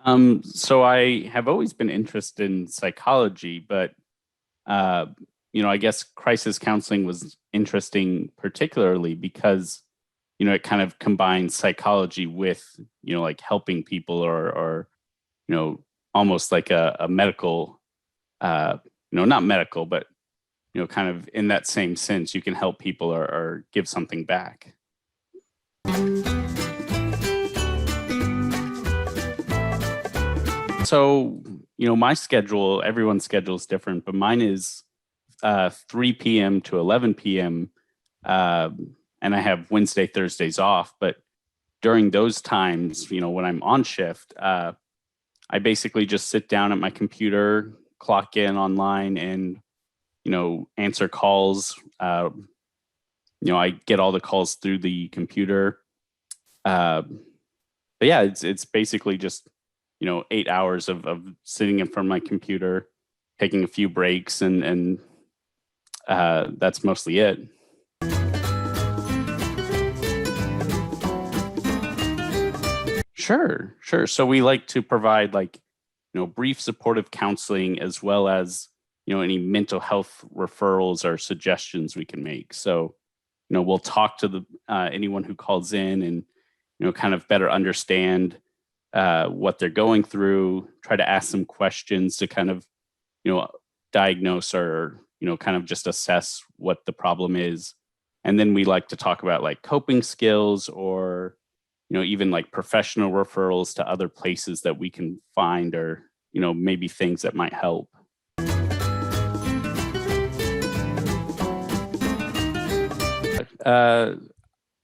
So I have always been interested in psychology, but uh, I guess crisis counseling was interesting particularly because, it kind of combines psychology with, like helping people or you know, almost like a medical, uh, not medical, but, kind of in that same sense, you can help people or give something back. So, my schedule, everyone's schedule is different, but mine is 3 p.m. to 11 p.m. Uh, and I have Wednesday, Thursdays off. But during those times, when I'm on shift, I basically just sit down at my computer, clock in online, and answer calls. I get all the calls through the computer. Uh, but yeah, it's basically just 8 hours of sitting in front of my computer, taking a few breaks, and that's mostly it. Sure. So we like to provide brief supportive counseling as well as, any mental health referrals or suggestions we can make. So, we'll talk to the anyone who calls in and, kind of better understand what they're going through, try to ask some questions to kind of, diagnose or, kind of just assess what the problem is. And then we like to talk about like coping skills or, even like professional referrals to other places that we can find or, maybe things that might help.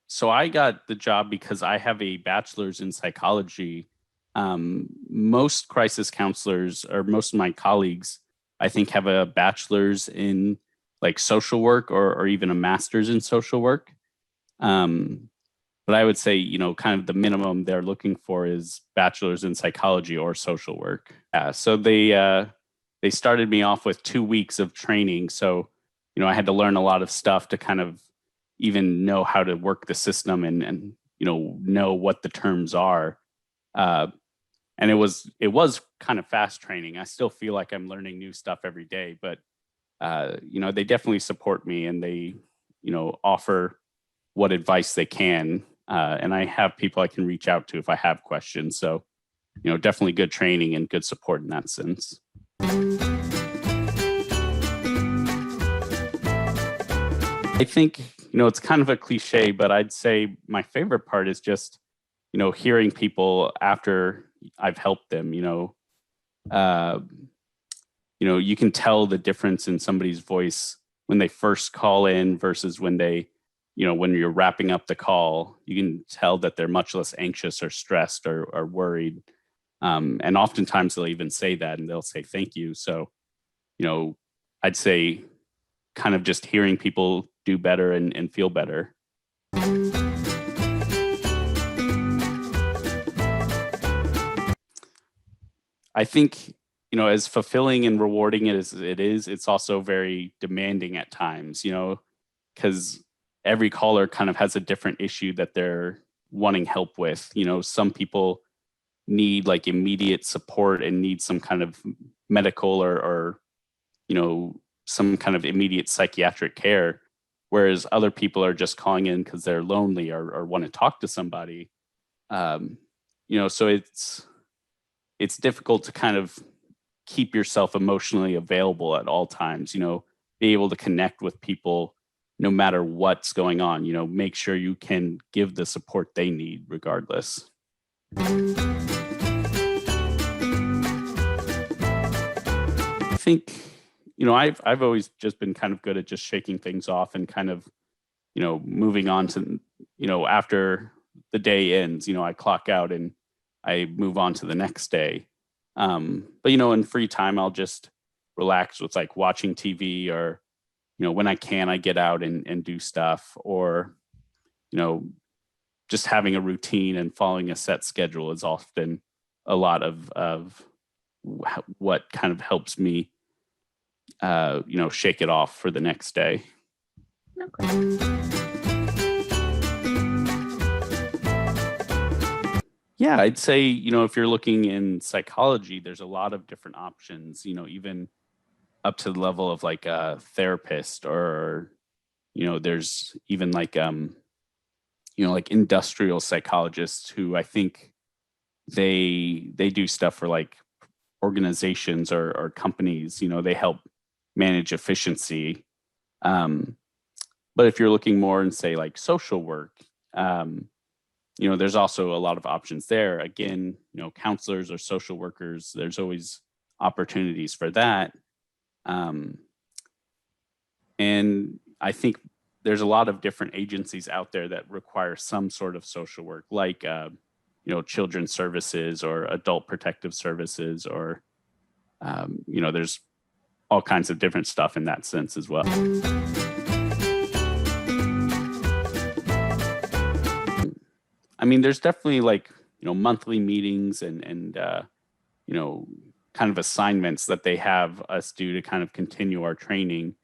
So I got the job because I have a bachelor's in psychology. Most crisis counselors or most of my colleagues, I think, have a bachelor's in like social work or even a master's in social work. But I would say, kind of the minimum they're looking for is bachelor's in psychology or social work. So they started me off with 2 weeks of training. So, I had to learn a lot of stuff to kind of even know how to work the system and know what the terms are. And it was kind of fast training. I still feel like I'm learning new stuff every day, but they definitely support me and they, offer what advice they can. And I have people I can reach out to if I have questions. So, definitely good training and good support in that sense. I think, it's kind of a cliche, but I'd say my favorite part is just, hearing people after I've helped them, you can tell the difference in somebody's voice when they first call in versus when they, when you're wrapping up the call, you can tell that they're much less anxious or stressed or worried. And oftentimes they'll even say that and they'll say, thank you. So, I'd say kind of just hearing people do better and feel better. I think, as fulfilling and rewarding as it is, it's also very demanding at times, because every caller kind of has a different issue that they're wanting help with. Some people need like immediate support and need some kind of medical or some kind of immediate psychiatric care, whereas other people are just calling in because they're lonely or want to talk to somebody. So it's difficult to kind of keep yourself emotionally available at all times, be able to connect with people no matter what's going on, make sure you can give the support they need regardless. I think, I've always just been kind of good at just shaking things off and kind of, moving on to, after the day ends, I clock out and I move on to the next day. But, in free time, I'll just relax with like watching TV or, when I can, I get out and do stuff or, just having a routine and following a set schedule is often a lot of what kind of helps me, shake it off for the next day. Yeah, I'd say, if you're looking in psychology, there's a lot of different options, even up to the level of like a therapist, or, there's even like, like industrial psychologists who I think they do stuff for like organizations or companies, they help manage efficiency. Um, but if you're looking more in say like social work, um, there's also a lot of options there. Again, counselors or social workers, there's always opportunities for that. Um, and I think there's a lot of different agencies out there that require some sort of social work, like, children's services or adult protective services, or, there's all kinds of different stuff in that sense as well. I mean, there's definitely like, monthly meetings and you know, kind of assignments that they have us do to kind of continue our training.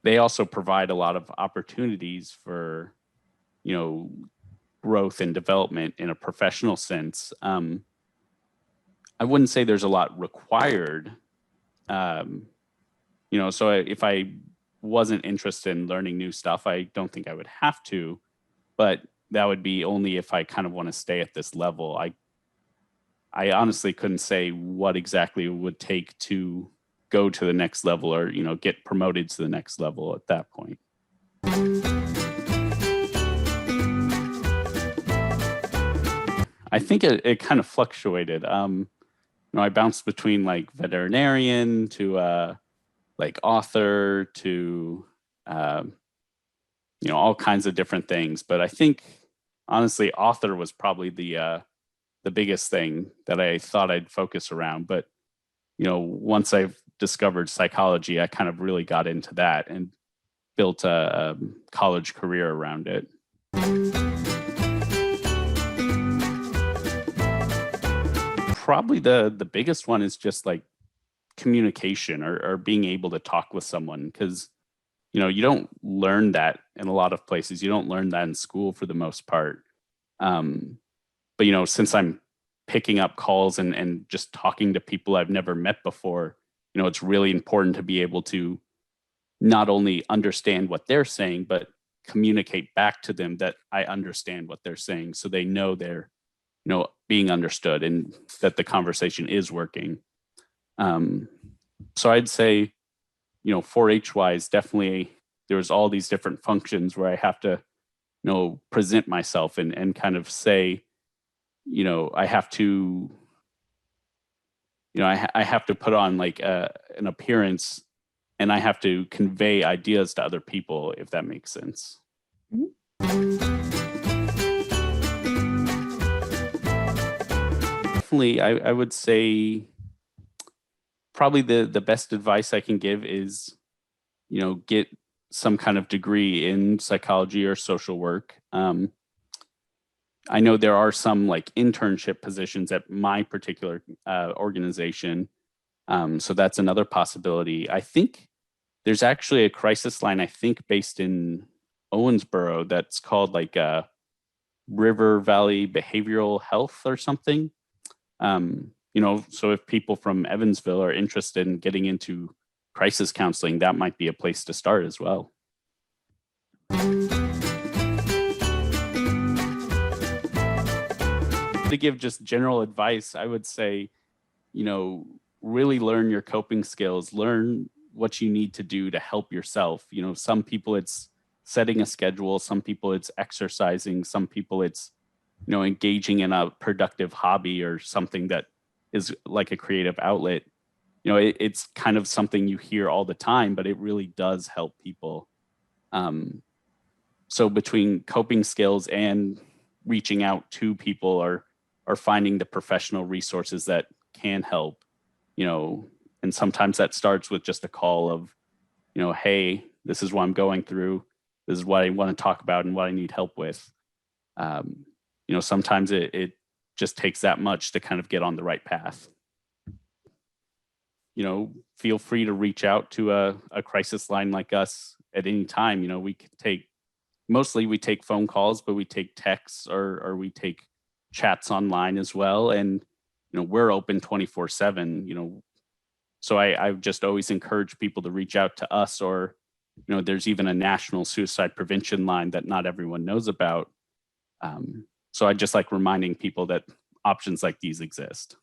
They also provide a lot of opportunities for, you know, growth and development in a professional sense. I wouldn't say there's a lot required. Um, so if I wasn't interested in learning new stuff, I don't think I would have to, but that would be only if I kind of want to stay at this level. I honestly couldn't say what exactly it would take to go to the next level, or, get promoted to the next level at that point. I think it kind of fluctuated. I bounced between like veterinarian to like author to all kinds of different things. But I think honestly, author was probably the biggest thing that I thought I'd focus around. But once I've discovered psychology, I kind of really got into that and built a college career around it. Probably the biggest one is just like communication, or being able to talk with someone, because you don't learn that in a lot of places. You don't learn that in school for the most part. But since I'm picking up calls and just talking to people I've never met before, it's really important to be able to not only understand what they're saying, but communicate back to them that I understand what they're saying, so they know they're being understood and that the conversation is working. So I'd say, 4-H wise, definitely there's all these different functions where I have to, present myself and kind of say, I have to, I have to put on like an appearance, and I have to convey ideas to other people, if that makes sense. Definitely, I would say probably the best advice I can give is, get some kind of degree in psychology or social work. I know there are some like internship positions at my particular organization. So that's another possibility. I think there's actually a crisis line, I think, based in Owensboro, that's called like River Valley Behavioral Health or something. So if people from Evansville are interested in getting into crisis counseling, that might be a place to start as well. To give just general advice, I would say, really learn your coping skills, learn what you need to do to help yourself. Some people it's setting a schedule, some people it's exercising, some people it's, engaging in a productive hobby or something that is like a creative outlet. It's kind of something you hear all the time, but it really does help people. So between coping skills and reaching out to people, or finding the professional resources that can help, and sometimes that starts with just a call of, hey, this is what I'm going through. This is what I want to talk about and what I need help with. Sometimes it just takes that much to kind of get on the right path. Feel free to reach out to a crisis line like us at any time. We could take, mostly we take phone calls, but we take texts, or we take chats online as well. And, we're open 24/7, so I just always encourage people to reach out to us, or, there's even a national suicide prevention line that not everyone knows about. So I just like reminding people that options like these exist.